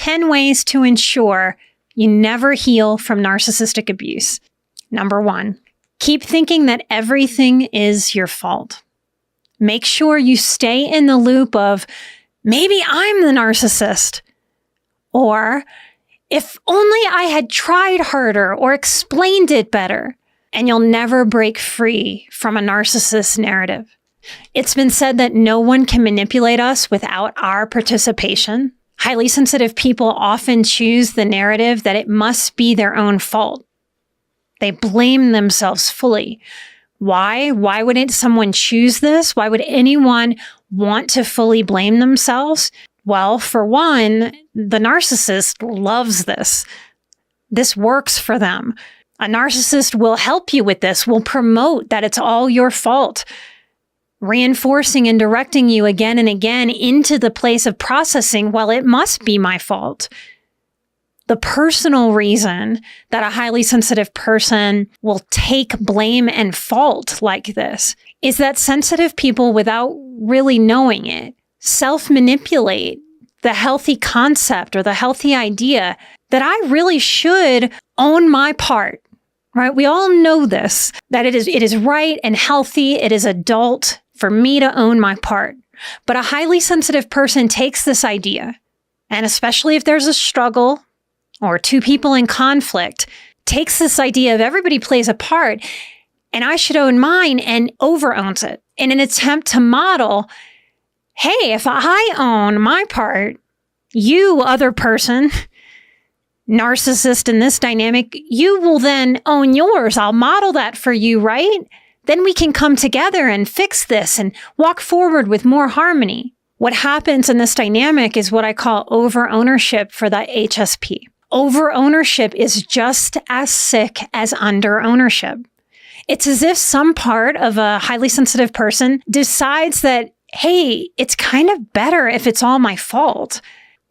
10 ways to ensure you never heal from narcissistic abuse. Number 1, keep thinking that everything is your fault. Make sure you stay in the loop of, maybe I'm the narcissist, or if only I had tried harder or explained it better, and you'll never break free from a narcissist narrative. It's been said that no one can manipulate us without our participation. Highly sensitive people often choose the narrative that it must be their own fault. They blame themselves fully. Why? Why wouldn't someone choose this? Why would anyone want to fully blame themselves? Well, for one, the narcissist loves this. This works for them. A narcissist will help you with this, will promote that it's all your fault, reinforcing and directing you again and again into the place of processing, well, it must be my fault. The personal reason that a highly sensitive person will take blame and fault like this is that sensitive people, without really knowing it, self-manipulate the healthy concept or the healthy idea that I really should own my part, right? We all know this, that it is right and healthy, it is adult for me to own my part. But a highly sensitive person takes this idea, and especially if there's a struggle or two people in conflict, takes this idea of everybody plays a part and I should own mine, and over-owns it in an attempt to model, hey, if I own my part, you, other person, narcissist in this dynamic, you will then own yours. I'll model that for you, right? Then we can come together and fix this and walk forward with more harmony. What happens in this dynamic is what I call over-ownership for the HSP. Over-ownership is just as sick as under-ownership. It's as if some part of a highly sensitive person decides that, hey, it's kind of better if it's all my fault.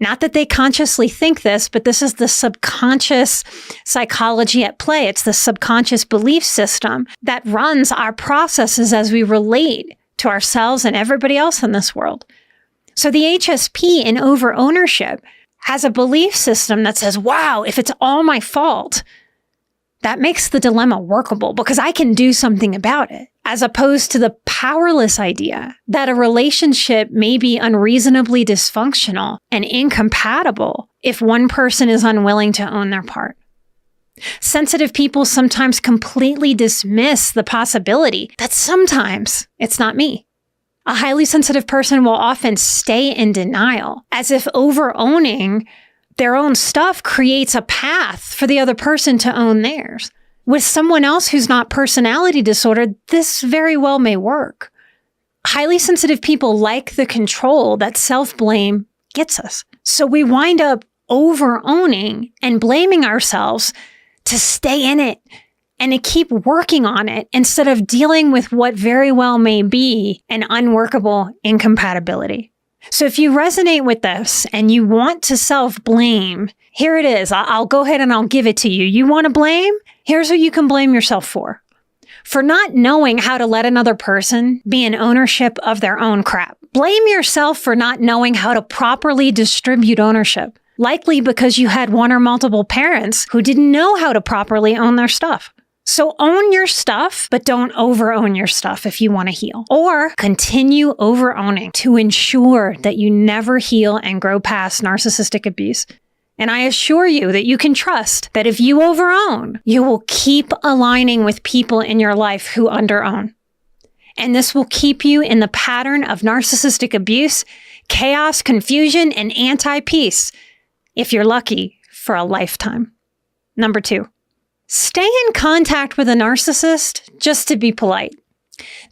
Not that they consciously think this, but this is the subconscious psychology at play. It's the subconscious belief system that runs our processes as we relate to ourselves and everybody else in this world. So the HSP in over-ownership has a belief system that says, wow, if it's all my fault, that makes the dilemma workable because I can do something about it, as opposed to the powerless idea that a relationship may be unreasonably dysfunctional and incompatible if one person is unwilling to own their part. Sensitive people sometimes completely dismiss the possibility that sometimes it's not me. A highly sensitive person will often stay in denial, as if over-owning their own stuff creates a path for the other person to own theirs. With someone else who's not personality disordered, this very well may work. Highly sensitive people like the control that self-blame gets us. So we wind up over-owning and blaming ourselves to stay in it and to keep working on it instead of dealing with what very well may be an unworkable incompatibility. So if you resonate with this and you want to self-blame, here it is. I'll go ahead and I'll give it to you. You want to blame? Here's what you can blame yourself for. For not knowing how to let another person be in ownership of their own crap. Blame yourself for not knowing how to properly distribute ownership. Likely because you had one or multiple parents who didn't know how to properly own their stuff. So own your stuff, but don't over-own your stuff if you want to heal. Or continue over-owning to ensure that you never heal and grow past narcissistic abuse. And I assure you that you can trust that if you over-own, you will keep aligning with people in your life who under-own. And this will keep you in the pattern of narcissistic abuse, chaos, confusion, and anti-peace, if you're lucky, for a lifetime. Number 2. Stay in contact with a narcissist just to be polite.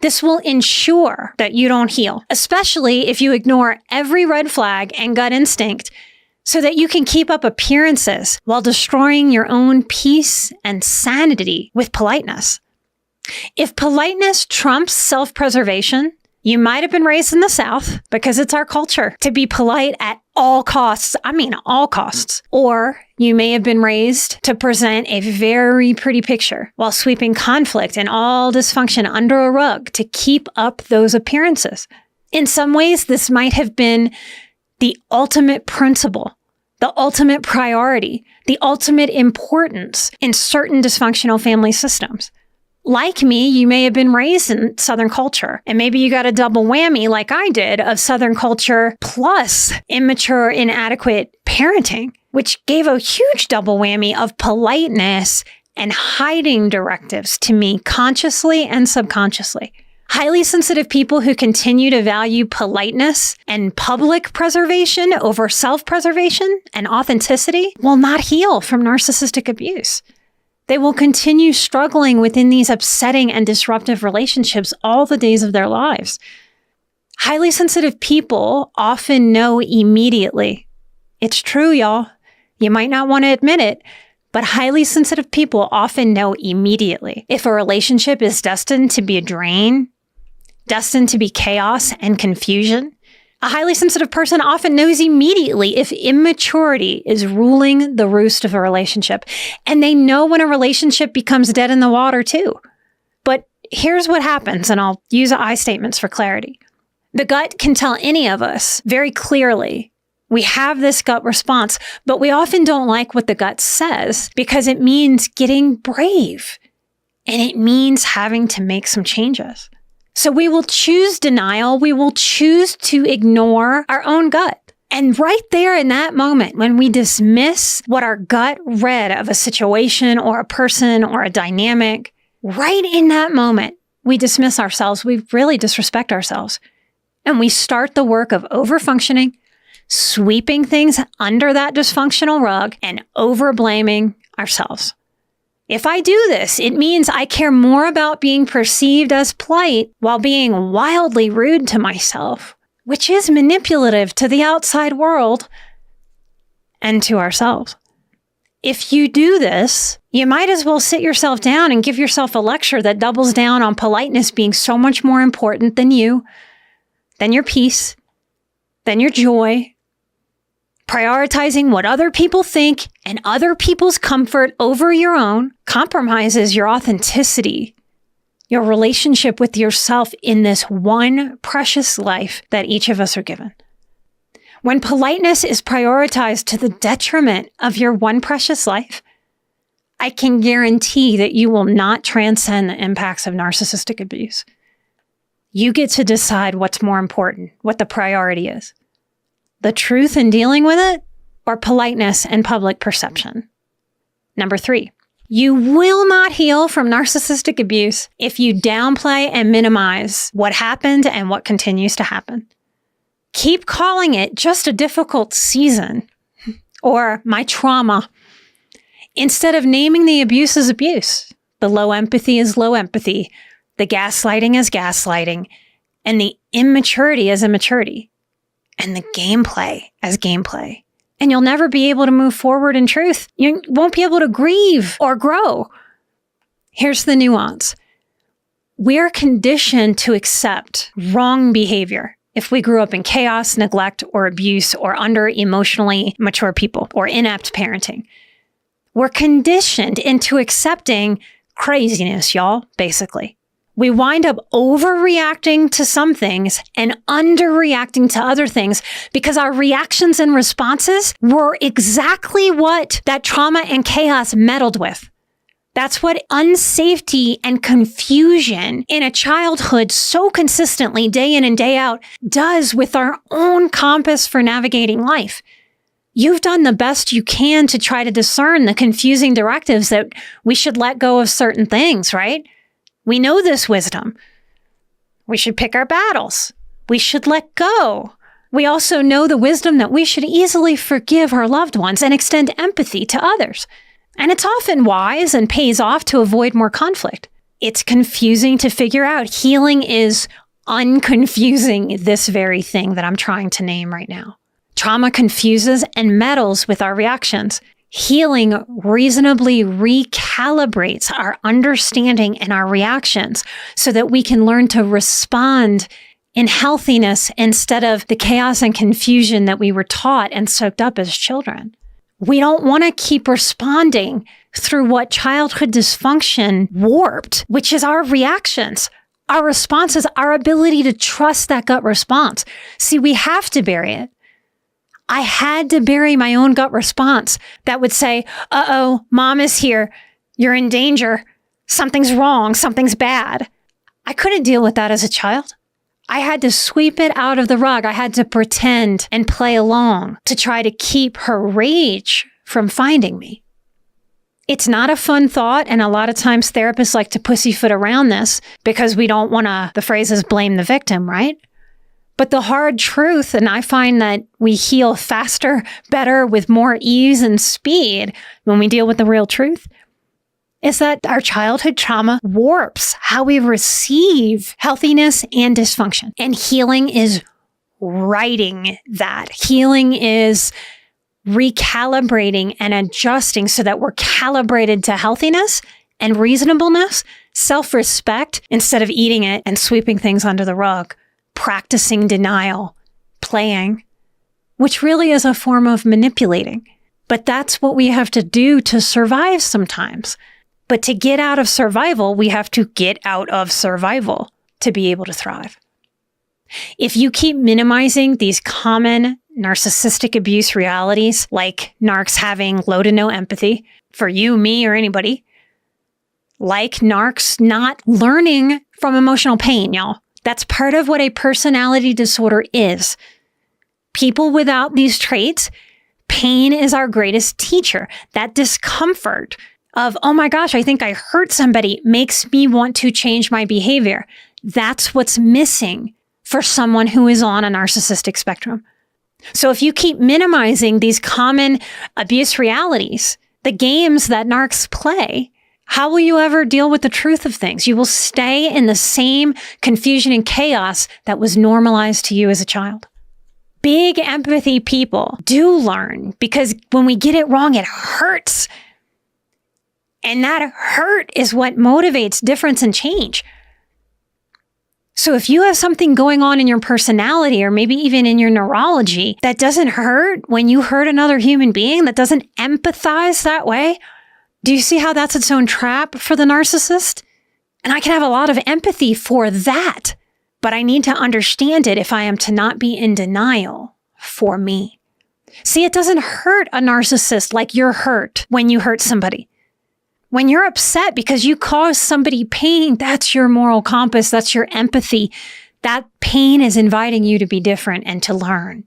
This will ensure that you don't heal, especially if you ignore every red flag and gut instinct so that you can keep up appearances while destroying your own peace and sanity with politeness. If politeness trumps self-preservation, you might have been raised in the South because it's our culture to be polite at all costs. I mean, all costs. Or you may have been raised to present a very pretty picture while sweeping conflict and all dysfunction under a rug to keep up those appearances. In some ways, this might have been the ultimate principle the ultimate priority, the ultimate importance in certain dysfunctional family systems. Like me, you may have been raised in Southern culture, and maybe you got a double whammy like I did of Southern culture plus immature, inadequate parenting, which gave a huge double whammy of politeness and hiding directives to me consciously and subconsciously. Highly sensitive people who continue to value politeness and public preservation over self-preservation and authenticity will not heal from narcissistic abuse. They will continue struggling within these upsetting and disruptive relationships all the days of their lives. Highly sensitive people often know immediately. It's true, y'all. You might not want to admit it, but highly sensitive people often know immediately if a relationship is destined to be a drain, destined to be chaos and confusion. A highly sensitive person often knows immediately if immaturity is ruling the roost of a relationship. And they know when a relationship becomes dead in the water too. But here's what happens, and I'll use I statements for clarity. The gut can tell any of us very clearly we have this gut response, but we often don't like what the gut says because it means getting brave and it means having to make some changes. So we will choose denial. We will choose to ignore our own gut. And right there in that moment, when we dismiss what our gut read of a situation or a person or a dynamic, right in that moment, we dismiss ourselves. We really disrespect ourselves. And we start the work of overfunctioning, sweeping things under that dysfunctional rug, and over-blaming ourselves. If I do this, it means I care more about being perceived as polite while being wildly rude to myself, which is manipulative to the outside world and to ourselves. If you do this, you might as well sit yourself down and give yourself a lecture that doubles down on politeness being so much more important than you, than your peace, than your joy, prioritizing what other people think and other people's comfort over your own compromises your authenticity, your relationship with yourself in this one precious life that each of us are given. When politeness is prioritized to the detriment of your one precious life, I can guarantee that you will not transcend the impacts of narcissistic abuse. You get to decide what's more important, what the priority is. The truth in dealing with it, or politeness and public perception. Number 3, you will not heal from narcissistic abuse if you downplay and minimize what happened and what continues to happen. Keep calling it just a difficult season or my trauma instead of naming the abuse as abuse. The low empathy is low empathy, the gaslighting is gaslighting, and the immaturity is immaturity. And the gameplay as gameplay. And you'll never be able to move forward in truth. You won't be able to grieve or grow. Here's the nuance. We're conditioned to accept wrong behavior if we grew up in chaos, neglect, or abuse, or under emotionally mature people, or inept parenting. We're conditioned into accepting craziness, y'all, basically. We wind up overreacting to some things and underreacting to other things because our reactions and responses were exactly what that trauma and chaos meddled with. That's what unsafety and confusion in a childhood so consistently, day in and day out, does with our own compass for navigating life. You've done the best you can to try to discern the confusing directives that we should let go of certain things, right? We know this wisdom. We should pick our battles. We should let go. We also know the wisdom that we should easily forgive our loved ones and extend empathy to others. And it's often wise and pays off to avoid more conflict. It's confusing to figure out. Healing is unconfusing this very thing that I'm trying to name right now. Trauma confuses and meddles with our reactions. Healing reasonably recalibrates our understanding and our reactions so that we can learn to respond in healthiness instead of the chaos and confusion that we were taught and soaked up as children. We don't want to keep responding through what childhood dysfunction warped, which is our reactions, our responses, our ability to trust that gut response. See, we have to bury it. I had to bury my own gut response that would say, uh-oh, mom is here. You're in danger. Something's wrong. Something's bad. I couldn't deal with that as a child. I had to sweep it out of the rug. I had to pretend and play along to try to keep her rage from finding me. It's not a fun thought, and a lot of times therapists like to pussyfoot around this because we don't want to, the phrase is blame the victim, right? But the hard truth, and I find that we heal faster, better, with more ease and speed when we deal with the real truth, is that our childhood trauma warps how we receive healthiness and dysfunction. And healing is righting that. Healing is recalibrating and adjusting so that we're calibrated to healthiness and reasonableness, self-respect, instead of eating it and sweeping things under the rug, practicing denial, playing, which really is a form of manipulating. But that's what we have to do to survive sometimes. But to get out of survival, we have to get out of survival to be able to thrive. If you keep minimizing these common narcissistic abuse realities, like narcs having low to no empathy for you, me, or anybody, like narcs not learning from emotional pain, y'all. That's part of what a personality disorder is. People without these traits, pain is our greatest teacher. That discomfort of, oh my gosh, I think I hurt somebody, makes me want to change my behavior. That's what's missing for someone who is on a narcissistic spectrum. So if you keep minimizing these common abuse realities, the games that narcs play, how will you ever deal with the truth of things? You will stay in the same confusion and chaos that was normalized to you as a child. Big empathy people do learn, because when we get it wrong, it hurts. And that hurt is what motivates difference and change. So if you have something going on in your personality, or maybe even in your neurology, that doesn't hurt when you hurt another human being, that doesn't empathize that way, do you see how that's its own trap for the narcissist? And I can have a lot of empathy for that, but I need to understand it if I am to not be in denial for me. See, it doesn't hurt a narcissist like you're hurt when you hurt somebody. When you're upset because you caused somebody pain, that's your moral compass. That's your empathy. That pain is inviting you to be different and to learn.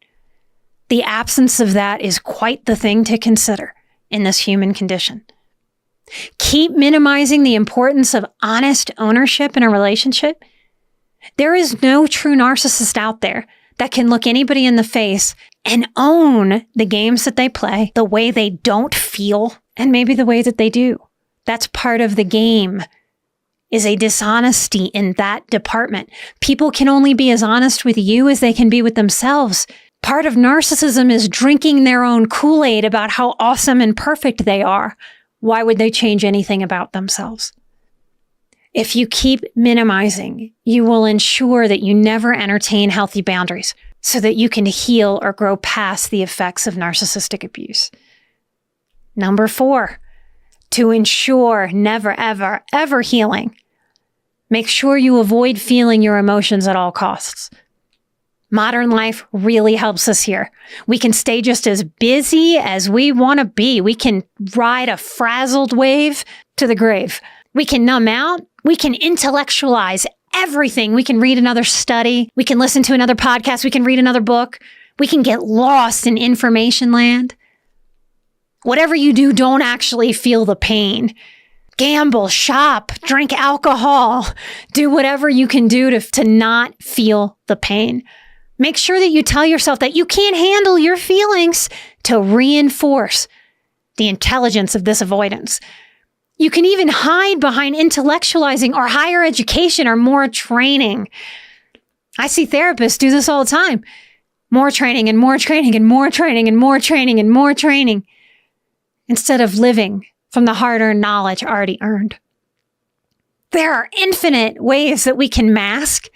The absence of that is quite the thing to consider in this human condition. Keep minimizing the importance of honest ownership in a relationship. There is no true narcissist out there that can look anybody in the face and own the games that they play, the way they don't feel, and maybe the way that they do. That's part of the game, is a dishonesty in that department. People can only be as honest with you as they can be with themselves. Part of narcissism is drinking their own Kool-Aid about how awesome and perfect they are. Why would they change anything about themselves? If you keep minimizing, you will ensure that you never entertain healthy boundaries so that you can heal or grow past the effects of narcissistic abuse. Number 4. To ensure never, ever, ever healing, make sure you avoid feeling your emotions at all costs. Modern life really helps us here. We can stay just as busy as we want to be. We can ride a frazzled wave to the grave. We can numb out. We can intellectualize everything. We can read another study. We can listen to another podcast. We can read another book. We can get lost in information land. Whatever you do, don't actually feel the pain. Gamble, shop, drink alcohol, do whatever you can do to not feel the pain. Make sure that you tell yourself that you can't handle your feelings to reinforce the intelligence of this avoidance. You can even hide behind intellectualizing or higher education or more training. I see therapists do this all the time. More training and more training and more training and more training and more training, instead of living from the hard-earned knowledge already earned. There are infinite ways that we can mask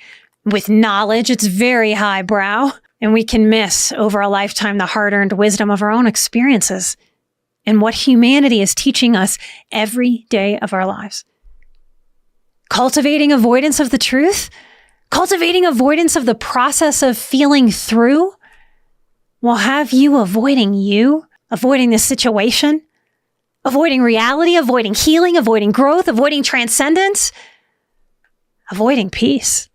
with knowledge. It's very highbrow, and we can miss over a lifetime the hard-earned wisdom of our own experiences and what humanity is teaching us every day of our lives. Cultivating avoidance of the truth, cultivating avoidance of the process of feeling through, will have you, avoiding the situation, avoiding reality, avoiding healing, avoiding growth, avoiding transcendence, avoiding peace.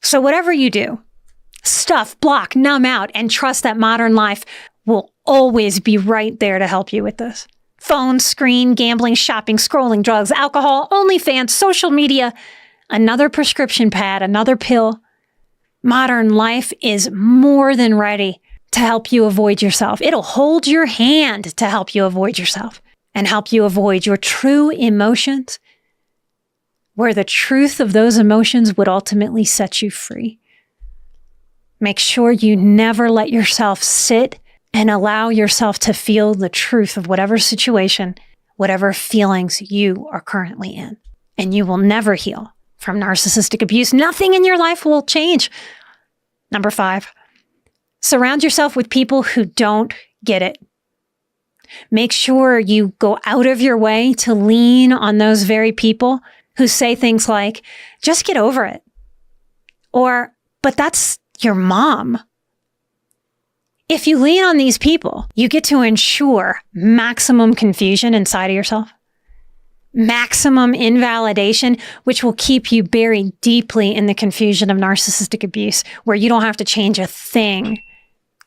So whatever you do, stuff, block, numb out, and trust that modern life will always be right there to help you with this. Phone, screen, gambling, shopping, scrolling, drugs, alcohol, OnlyFans, social media, another prescription pad, another pill. Modern life is more than ready to help you avoid yourself. It'll hold your hand to help you avoid yourself and help you avoid your true emotions, where the truth of those emotions would ultimately set you free. Make sure you never let yourself sit and allow yourself to feel the truth of whatever situation, whatever feelings you are currently in. And you will never heal from narcissistic abuse. Nothing in your life will change. Number 5, surround yourself with people who don't get it. Make sure you go out of your way to lean on those very people who say things like, just get over it. Or, but that's your mom. If you lean on these people, you get to ensure maximum confusion inside of yourself, maximum invalidation, which will keep you buried deeply in the confusion of narcissistic abuse, where you don't have to change a thing.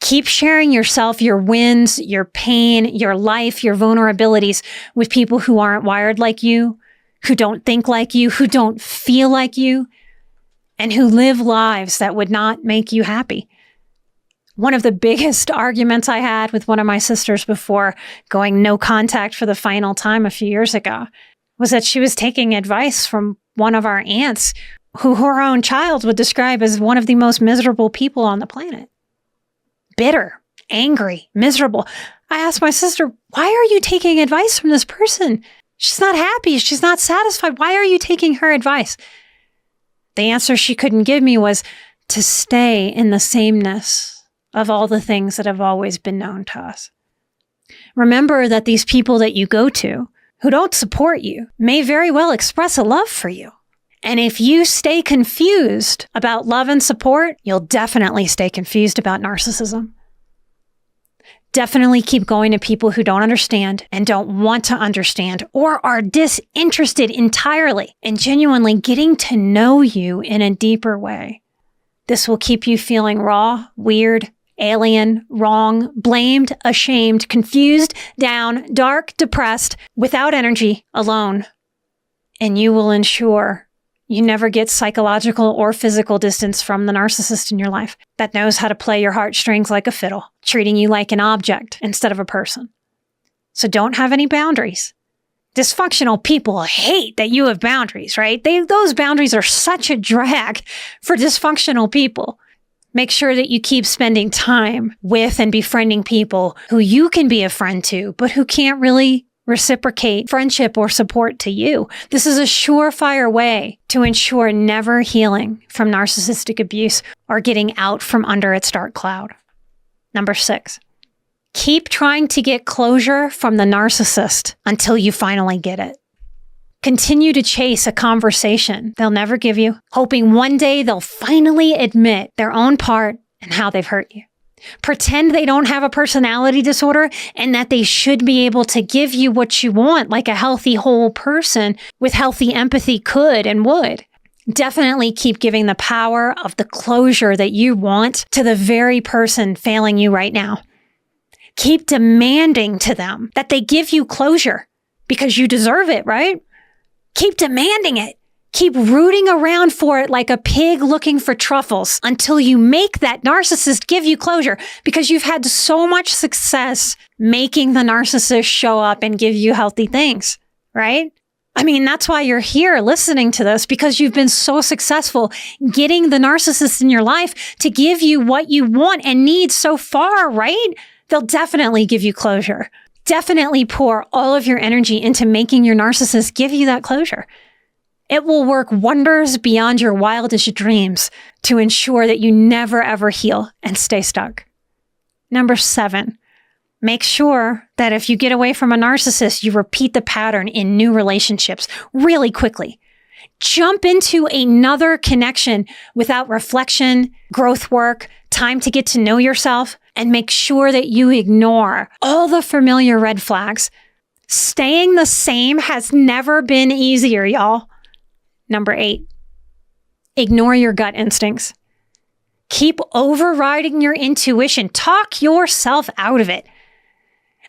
Keep sharing yourself, your wins, your pain, your life, your vulnerabilities with people who aren't wired like you, who don't think like you, who don't feel like you, and who live lives that would not make you happy. One of the biggest arguments I had with one of my sisters before going no contact for the final time a few years ago was that she was taking advice from one of our aunts who her own child would describe as one of the most miserable people on the planet. Bitter, angry, miserable. I asked my sister, why are you taking advice from this person? She's not happy. She's not satisfied. Why are you taking her advice? The answer she couldn't give me was to stay in the sameness of all the things that have always been known to us. Remember that these people that you go to who don't support you may very well express a love for you. And if you stay confused about love and support, you'll definitely stay confused about narcissism. Definitely keep going to people who don't understand and don't want to understand or are disinterested entirely in genuinely getting to know you in a deeper way. This will keep you feeling raw, weird, alien, wrong, blamed, ashamed, confused, down, dark, depressed, without energy, alone. And you will ensure you never get psychological or physical distance from the narcissist in your life that knows how to play your heartstrings like a fiddle, treating you like an object instead of a person. So don't have any boundaries. Dysfunctional people hate that you have boundaries, right? Those boundaries are such a drag for dysfunctional people. Make sure that you keep spending time with and befriending people who you can be a friend to, but who can't really reciprocate friendship or support to you. This is a surefire way to ensure never healing from narcissistic abuse or getting out from under its dark cloud. Number 6, keep trying to get closure from the narcissist until you finally get it. Continue to chase a conversation they'll never give you, hoping one day they'll finally admit their own part and how they've hurt you. Pretend they don't have a personality disorder and that they should be able to give you what you want, like a healthy, whole person with healthy empathy could and would. Definitely keep giving the power of the closure that you want to the very person failing you right now. Keep demanding to them that they give you closure because you deserve it, right? Keep demanding it. Keep rooting around for it like a pig looking for truffles until you make that narcissist give you closure, because you've had so much success making the narcissist show up and give you healthy things, right? I mean, that's why you're here listening to this, because you've been so successful getting the narcissist in your life to give you what you want and need so far, right? They'll definitely give you closure. Definitely pour all of your energy into making your narcissist give you that closure. It will work wonders beyond your wildest dreams to ensure that you never ever heal and stay stuck. Number 7, make sure that if you get away from a narcissist, you repeat the pattern in new relationships really quickly. Jump into another connection without reflection, growth work, Time to get to know yourself and make sure that you ignore all the familiar red flags. Staying the same has never been easier, y'all. Number 8, ignore your gut instincts. Keep overriding your intuition. Talk yourself out of it.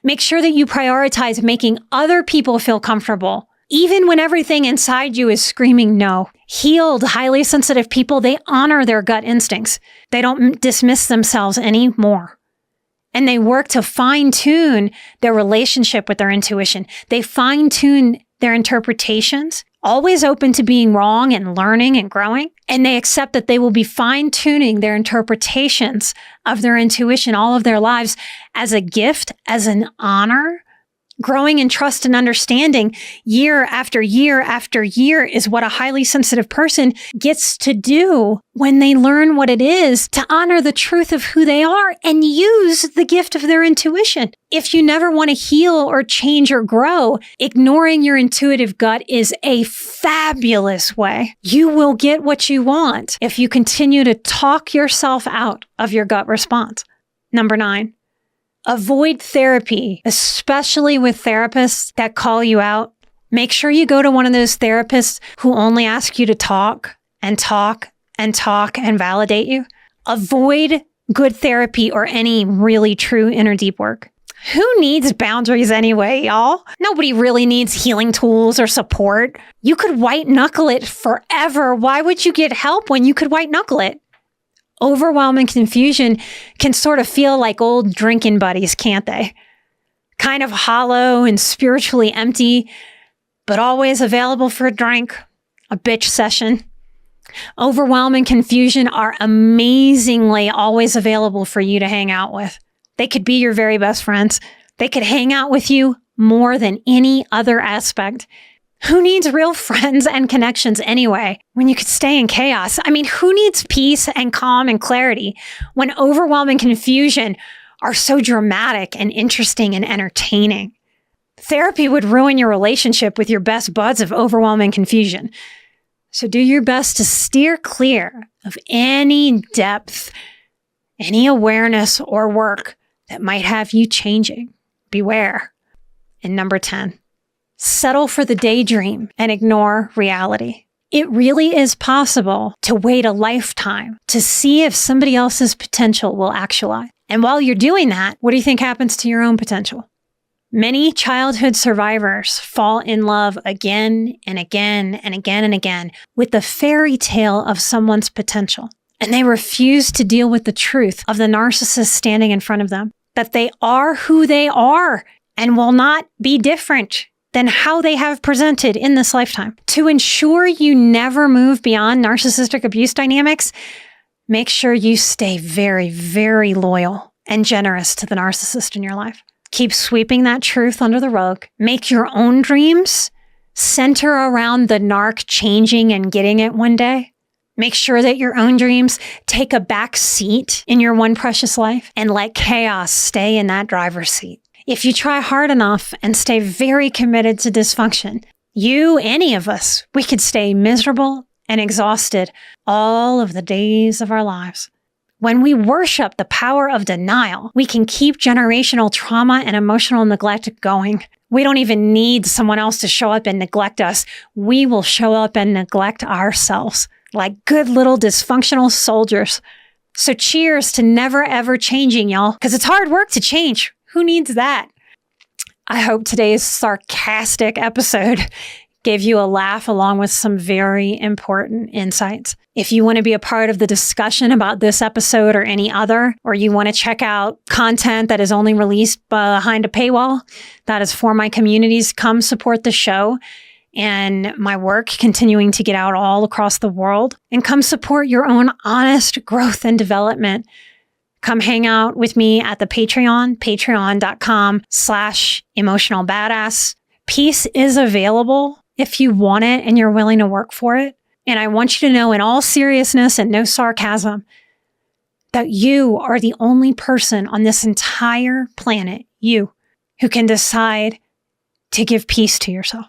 Make sure that you prioritize making other people feel comfortable, even when everything inside you is screaming no. Healed, highly sensitive people, they honor their gut instincts. They don't dismiss themselves anymore. And they work to fine-tune their relationship with their intuition. They fine-tune their interpretations, always open to being wrong and learning and growing. And they accept that they will be fine-tuning their interpretations of their intuition all of their lives as a gift, as an honor. Growing in trust and understanding year after year after year is what a highly sensitive person gets to do when they learn what it is to honor the truth of who they are and use the gift of their intuition. If you never want to heal or change or grow, ignoring your intuitive gut is a fabulous way. You will get what you want if you continue to talk yourself out of your gut response. Number 9. Avoid therapy, especially with therapists that call you out. Make sure you go to one of those therapists who only ask you to talk and talk and talk and validate you. Avoid good therapy or any really true inner deep work. Who needs boundaries anyway, y'all? Nobody really needs healing tools or support. You could white knuckle it forever. Why would you get help when you could white knuckle it? Overwhelm and confusion can sort of feel like old drinking buddies, can't they? Kind of hollow and spiritually empty, but always available for a drink, a bitch session. Overwhelm and confusion are amazingly always available for you to hang out with. They could be your very best friends. They could hang out with you more than any other aspect. Who needs real friends and connections anyway when you could stay in chaos? I mean, who needs peace and calm and clarity when overwhelm and confusion are so dramatic and interesting and entertaining? Therapy would ruin your relationship with your best buds of overwhelm and confusion. So do your best to steer clear of any depth, any awareness or work that might have you changing. Beware. And number 10. Settle for the daydream and ignore reality. It really is possible to wait a lifetime to see if somebody else's potential will actualize. And while you're doing that, what do you think happens to your own potential? Many childhood survivors fall in love again and again and again and again with the fairy tale of someone's potential. And they refuse to deal with the truth of the narcissist standing in front of them, that they are who they are and will not be different than how they have presented in this lifetime. To ensure you never move beyond narcissistic abuse dynamics, make sure you stay very, very loyal and generous to the narcissist in your life. Keep sweeping that truth under the rug. Make your own dreams center around the narc changing and getting it one day. Make sure that your own dreams take a back seat in your one precious life and let chaos stay in that driver's seat. If you try hard enough and stay very committed to dysfunction, you, any of us, we could stay miserable and exhausted all of the days of our lives. When we worship the power of denial, we can keep generational trauma and emotional neglect going. We don't even need someone else to show up and neglect us. We will show up and neglect ourselves like good little dysfunctional soldiers. So cheers to never ever changing, y'all, because it's hard work to change. Who needs that? I hope today's sarcastic episode gave you a laugh along with some very important insights. If you want to be a part of the discussion about this episode or any other, or you want to check out content that is only released behind a paywall, that is for my communities, come support the show and my work continuing to get out all across the world, and come support your own honest growth and development. Come hang out with me at the Patreon, patreon.com/emotionalbadass. Peace is available if you want it and you're willing to work for it. And I want you to know in all seriousness and no sarcasm that you are the only person on this entire planet, you, who can decide to give peace to yourself,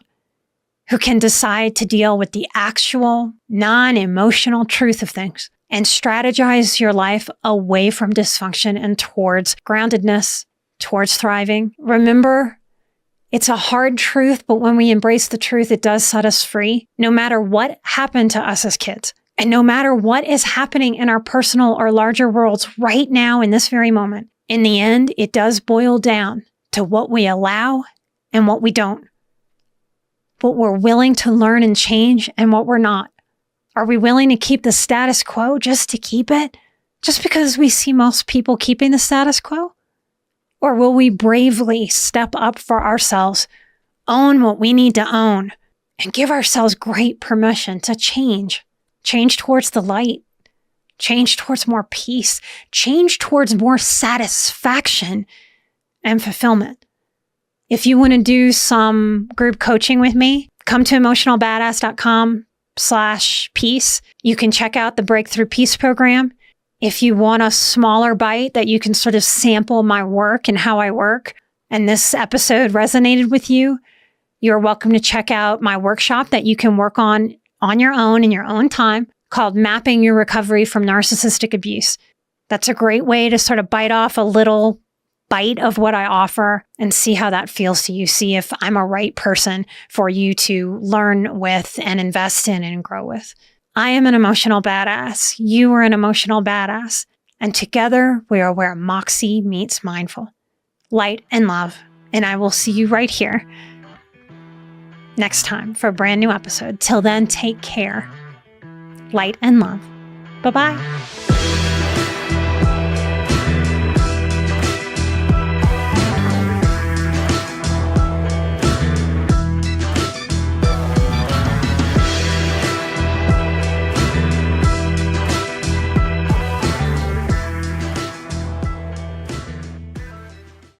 who can decide to deal with the actual non-emotional truth of things. and strategize your life away from dysfunction and towards groundedness, towards thriving. Remember, it's a hard truth, but when we embrace the truth, it does set us free, no matter what happened to us as kids. And no matter what is happening in our personal or larger worlds right now in this very moment, in the end, it does boil down to what we allow and what we don't. What we're willing to learn and change and what we're not. Are we willing to keep the status quo just to keep it? Just because we see most people keeping the status quo? Or will we bravely step up for ourselves, own what we need to own, and give ourselves great permission to change? Change towards the light, change towards more peace, change towards more satisfaction and fulfillment. If you want to do some group coaching with me, come to emotionalbadass.com/peace. You can check out the Breakthrough Peace program. If you want a smaller bite that you can sort of sample my work and how I work, and this episode resonated with you, you're welcome to check out my workshop that you can work on your own in your own time, called Mapping Your Recovery from Narcissistic Abuse. That's a great way to sort of bite off a little bite of what I offer and see how that feels to you. See if I'm a right person for you to learn with and invest in and grow with. I am an emotional badass. You are an emotional badass. And together we are where Moxie meets mindful. Light and love. And I will see you right here next time for a brand new episode. Till then, take care. Light and love. Bye-bye.